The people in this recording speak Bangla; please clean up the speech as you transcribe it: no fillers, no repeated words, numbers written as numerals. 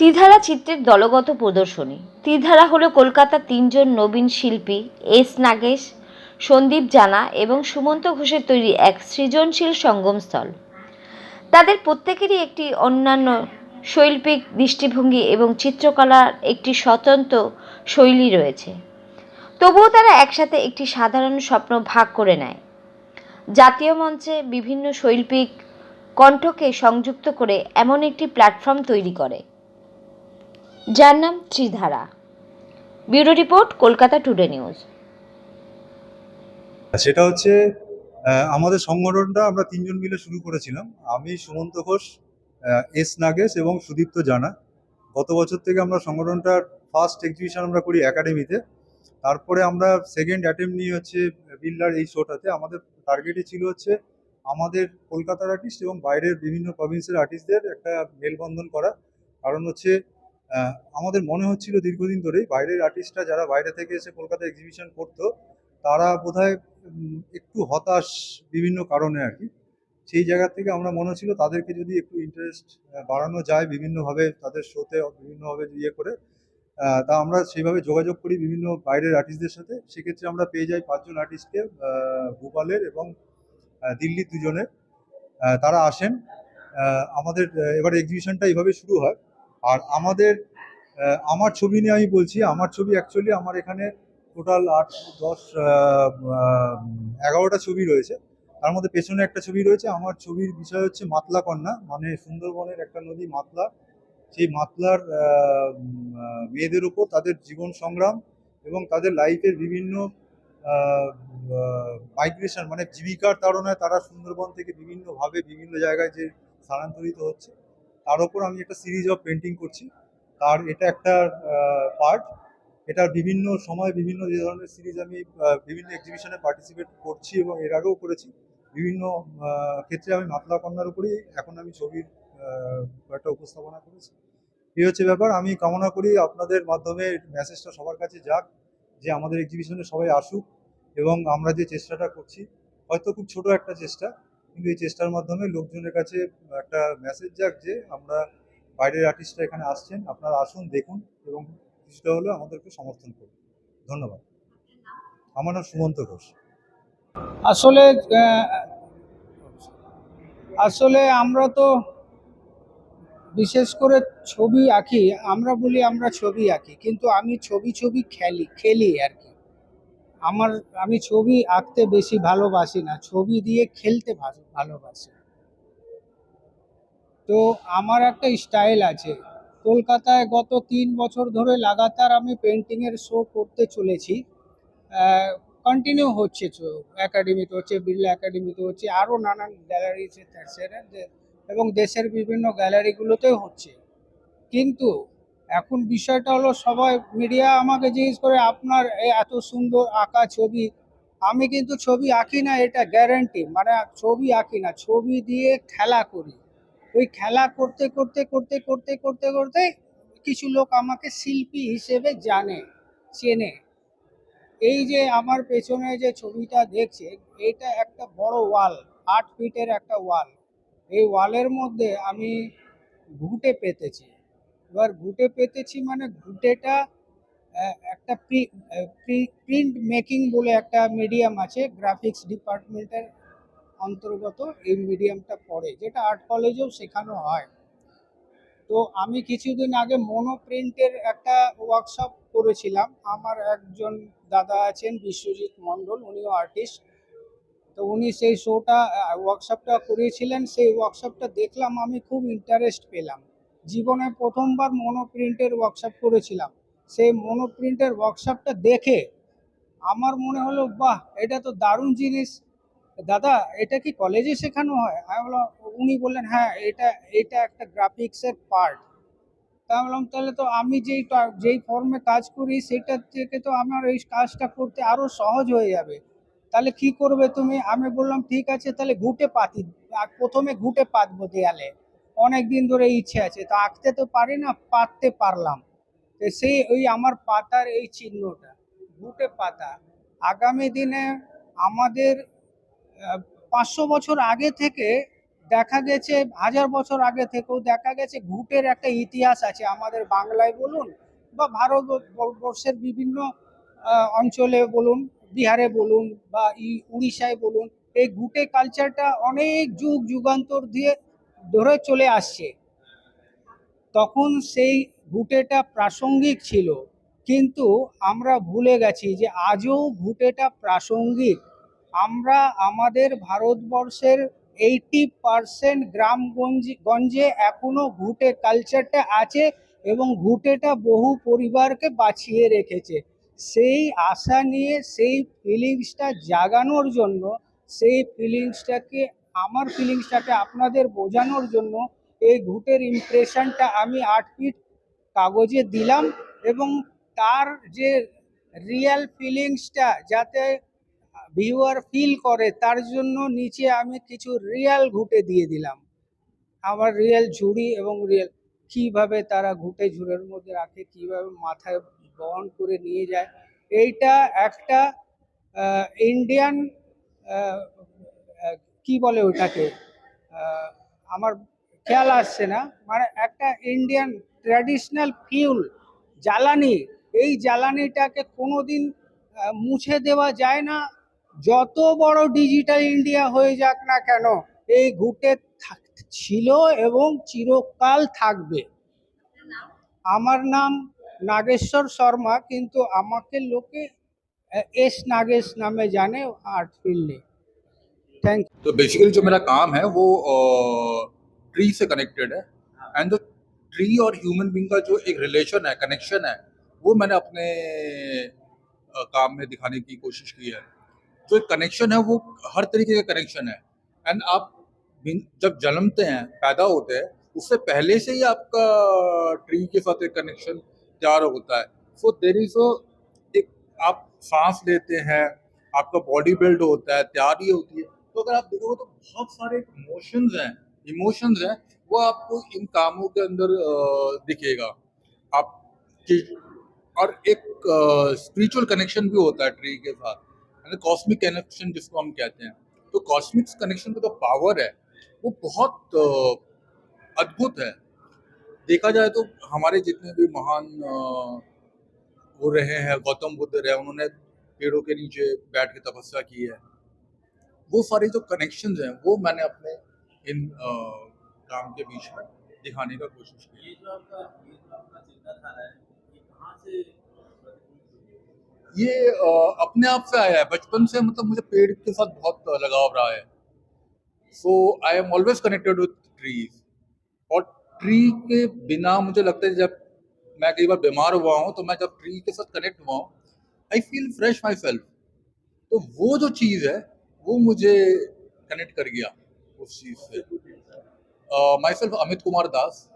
ত্রিধারা চিত্রের দলগত প্রদর্শনী। ত্রিধারা হলো কলকাতার তিনজন নবীন শিল্পী এস নাগেশ, সন্দীপ জানা এবং সুমন্ত ঘোষের তৈরি এক সৃজনশীল সঙ্গমস্থল। তাদের প্রত্যেকেরই একটি অন্যান্য শৈল্পিক দৃষ্টিভঙ্গি এবং চিত্রকলার একটি স্বতন্ত্র শৈলী রয়েছে। তবুও তারা একসাথে একটি সাধারণ স্বপ্ন ভাগ করে নেয়, জাতীয় মঞ্চে বিভিন্ন শৈল্পিক কণ্ঠকে সংযুক্ত করে এমন একটি প্ল্যাটফর্ম তৈরি করে, যার নাম Tridhara. Bureau report, Kolkata today news. সেটা হচ্ছে আমাদের সংগঠনটা আমরা তিনজন মিলে শুরু করেছিলাম। আমি, সুমন্ত ঘোষ, এস নাগেশ এবং সুদীপ্ত জানা। গত বছর থেকে আমরা সংগঠনটার ফার্স্ট এক্সিবিশন আমরা করি একাডেমিতে। তারপরে আমরা সেকেন্ড অ্যাটেম্প নিয়ে হচ্ছে বিল্লার এই শোটাতে। আমাদের টার্গেটই ছিল হচ্ছে আমাদের কলকাতার আর্টিস্ট এবং বাইরের বিভিন্ন প্রভিন্সের আর্টিস্টদের একটা মেলবন্ধন করা। কারণ হচ্ছে আমাদের মনে হচ্ছিল দীর্ঘদিন ধরেই বাইরের আর্টিস্টরা যারা বাইরে থেকে এসে কলকাতায় এক্সিবিশন করতো তারা বোধহয় একটু হতাশ বিভিন্ন কারণে আর কি। সেই জায়গা থেকে আমরা মনে হচ্ছিল তাদেরকে যদি একটু ইন্টারেস্ট বাড়ানো যায় বিভিন্নভাবে, তাদের শোতে বিভিন্নভাবে ইয়ে করে, তা আমরা সেইভাবে যোগাযোগ করি বিভিন্ন বাইরের আর্টিস্টদের সাথে। সেক্ষেত্রে আমরা পেয়ে যাই 5 জন আর্টিস্টকে, ভোপালের এবং দিল্লির 2 জনের। তারা আসেন আমাদের। এবার এক্সিবিশনটা এইভাবে শুরু হয়। আর আমার ছবি নিয়ে আমি বলছি, আমার ছবি অ্যাকচুয়ালি আমার এখানে টোটাল 11টা ছবি রয়েছে। তার মধ্যে পেছনে একটা ছবি রয়েছে। আমার ছবির বিষয় হচ্ছে মাতলা কন্যা, মানে সুন্দরবনের একটা নদী মাতলা। সেই মাতলার মেয়েদের উপর তাদের জীবন সংগ্রাম এবং তাদের লাইফের বিভিন্ন মাইগ্রেশন, মানে জীবিকার তাড়নায় তারা সুন্দরবন থেকে বিভিন্নভাবে বিভিন্ন জায়গায় যে স্থানান্তরিত হচ্ছে, তার উপর আমি একটা সিরিজ অফ পেন্টিং করছি। তার এটা একটা পার্ট। এটার বিভিন্ন সময় বিভিন্ন যে ধরনের সিরিজ আমি বিভিন্ন এক্সিবিশনে পার্টিসিপেট করছি এবং এর আগেও করেছি। বিভিন্ন ক্ষেত্রে আমি মাতলা কন্যার উপরেই এখন আমি ছবির একটা উপস্থাপনা করেছি। এই হচ্ছে ব্যাপার। আমি কামনা করি আপনাদের মাধ্যমে মেসেজটা সবার কাছে যাক, যে আমাদের এক্সিবিশনে সবাই আসুক এবং আমরা যে চেষ্টাটা করছি, হয়তো খুব ছোট একটা চেষ্টা, কিন্তু এই চেষ্টার মাধ্যমে লোকজনের কাছে একটা মেসেজ যাক যে আমরা বাইরের আর্টিস্টরা এখানে আসছেন, আপনারা আসুন, দেখুন এবং কিছুটা হলেও আমাদেরকে সমর্থন করুন। ধন্যবাদ। আমার নাম সুমন্ত ঘোষ। আসলে আসলে আমরা তো বিশেষ করে ছবি আঁকি। আমরা বলি আমরা ছবি আঁকি, কিন্তু আমি ছবি খেলি আর কি। আমি ছবি আঁকতে বেশি ভালোবাসি না, ছবি দিয়ে খেলতে ভালোবাসি। তো আমার একটা স্টাইল আছে। কলকাতায় গত 3 বছর ধরে লাগাতার আমি পেন্টিংয়ের শো করতে চলেছি। কন্টিনিউ হচ্ছে, একাডেমিতে হচ্ছে, বিড়লা একাডেমিতে হচ্ছে, আরও নানান গ্যালারিতে এবং দেশের বিভিন্ন গ্যালারিগুলোতেও হচ্ছে। কিন্তু এখন বিষয়টা হলো, সবাই মিডিয়া আমাকে জিজ্ঞেস করে আপনার এত সুন্দর আঁকা ছবি। আমি কিন্তু ছবি আঁকি না, এটা গ্যারান্টি। মানে ছবি আঁকি না, ছবি দিয়ে খেলা করি। ওই খেলা করতে করতে করতে করতে করতে করতে কিছু লোক আমাকে শিল্পী হিসেবে চেনে। এই যে আমার পেছনে যে ছবিটা দেখছে, এটা একটা বড় ওয়াল, 8 ফিটের একটা ওয়াল। এই ওয়ালের মধ্যে আমি ঘুঁটে পেতেছি। এবার ঘুঁটে পেতেছি মানে ঘুঁটেটা একটা প্রিন্ট মেকিং বলে একটা মিডিয়াম আছে, গ্রাফিক্স ডিপার্টমেন্টের অন্তর্গত এই মিডিয়ামটা পড়ে, যেটা আর্ট কলেজেও শেখানো হয়। তো আমি কিছুদিন আগে মনোপ্রিন্টের একটা ওয়ার্কশপ করেছিলাম। আমার একজন দাদা আছেন, বিশ্বজিৎ মণ্ডল, উনিও আর্টিস্ট। তো উনি সেই ওয়ার্কশপটা করিয়েছিলেন। সেই ওয়ার্কশপটা দেখলাম, আমি খুব ইন্টারেস্ট পেলাম। জীবনে প্রথমবার মনোপ্রিন্টের ওয়ার্কশপ করেছিলাম। সেই মনোপ্রিন্টের ওয়ার্কশপটা দেখে আমার মনে হলো, বাহ, এটা তো দারুণ জিনিস। দাদা, এটা কি কলেজে শেখানো হয়? আমি বললাম, উনি বললেন, হ্যাঁ, এটা একটা গ্রাফিক্সের পার্ট। তা বললাম, তাহলে তো আমি যেই ফর্মে কাজ করি সেটা থেকে তো আমার এই কাজটা করতে আরো সহজ হয়ে যাবে। তাহলে কি করবে তুমি? আমি বললাম, ঠিক আছে, তাহলে ঘুঁটে পাতি। আর প্রথমে ঘুঁটে পাতবো দেয়ালে। অনেক দিন ধরে ইচ্ছে আছে, তো আঁকতে তো পারি না, পাততে পারলাম। তো সেই ওই আমার পাতার এই চিহ্নটা, ঘুঁটে পাতা। আগামী দিনে আমাদের 500 বছর আগে থেকে দেখা গেছে হাজার বছর আগে থেকেও দেখা গেছে ঘুঁটের একটা ইতিহাস আছে আমাদের বাংলায় বলুন বা ভারতবর্ষের বিভিন্ন অঞ্চলে বলুন, বিহারে বলুন বা উড়িষ্যায় বলুন, এই ঘুঁটে কালচারটা অনেক যুগ যুগান্তর দিয়ে ধরে চলে আসছে। তখন সেই ঘুঁটেটা প্রাসঙ্গিক ছিল, কিন্তু আমরা ভুলে গেছি যে আজও ঘুঁটেটা প্রাসঙ্গিক। আমরা আমাদের ভারতবর্ষের 80% গঞ্জে এখনো ঘুঁটে কালচারটা আছে এবং ঘুঁটেটা বহু পরিবারকে বাঁচিয়ে রেখেছে। সেই আশা নিয়ে সেই ফিলিংসটা জাগানোর জন্য, সেই ফিলিংসটাকে আমার ফিলিংসটাকে আপনাদের বোঝানোর জন্য এই ঘুঁটের ইমপ্রেশনটা আমি 8 ফিট কাগজে দিলাম এবং তার যে রিয়েল ফিলিংসটা যাতে ভিউয়ার ফিল করে তার জন্য নিচে আমি কিছু রিয়েল ঘুঁটে দিয়ে দিলাম। আমার রিয়েল ঝুড়ি এবং রিয়েল কিভাবে তারা ঘুঁটে ঝুড়ির মধ্যে রাখে, কিভাবে মাথায় বহন করে নিয়ে যায়। এইটা একটা ইন্ডিয়ান কি বলে ওটাকে, আমার খেয়াল আসছে না, মানে একটা ইন্ডিয়ান ট্র্যাডিশনাল ফিউল জ্বালানি। এই জ্বালানিটাকে কোনোদিন মুছে দেওয়া যায় না। যত বড় ডিজিটাল ইন্ডিয়া হয়ে যাক না কেন, এই ঘুঁটে ছিল এবং চিরকাল থাকবে। আমার নাম নাগেশ্বর শর্মা, কিন্তু আমাকে লোকে এস नागेश नामे जाने आर्ट फील्ड। थैंक तो बेसिकली जो मेरा काम है वो ट्री से कनेक्टेड है एंड जो ट्री और ह्यूमन बीइंग का जो एक रिलेशन है, कनेक्शन है, वो मैंने अपने काम में दिखाने की कोशिश की है। जो एक कनेक्शन है वो हर तरीके का कनेक्शन है एंड आप जब जन्मते हैं, पैदा होते हैं, उससे पहले से ही आपका ट्री के साथ एक कनेक्शन तैयार होता है। सो देयर इज एक आप सांस लेते हैं, आपका बॉडी बिल्ड होता है, तैयारी होती है। तो अगर आप देखोगे तो बहुत सारे इमोशंस हैं, वो आपको इन कामों के अंदर दिखेगा। आप और एक स्पिरिचुअल कनेक्शन भी होता है ट्री के साथ, यानी कॉस्मिक कनेक्शन जिसको हम कहते हैं। तो कॉस्मिक कनेक्शन का जो पावर है वो बहुत अद्भुत है। देखा जाए तो हमारे जितने भी महान वो रहे हैं, गौतम बुद्ध रहे, उन्होंने पेड़ों के नीचे बैठ के तपस्या की है। वो सारे जो कनेक्शंस हैं वो मैंने अपने इन काम के बीच में दिखाने का कोशिश की। ये जो आपका चिंताधारा है, ये कहाँ से ये अपने आप से आया है, बचपन से मतलब मुझे पेड़ के साथ बहुत लगाव रहा है। So I am always connected with trees. और ट्री के बिना मुझे लगता है, जब मैं कई बार बीमार हुआ हूँ तो मैं जब ट्री के साथ कनेक्ट हुआ हूँ, I feel fresh my self. तो वो जो चीज़ है वो मुझे कनेक्ट कर गया उस चीज़ से। My self Amit Kumar Das.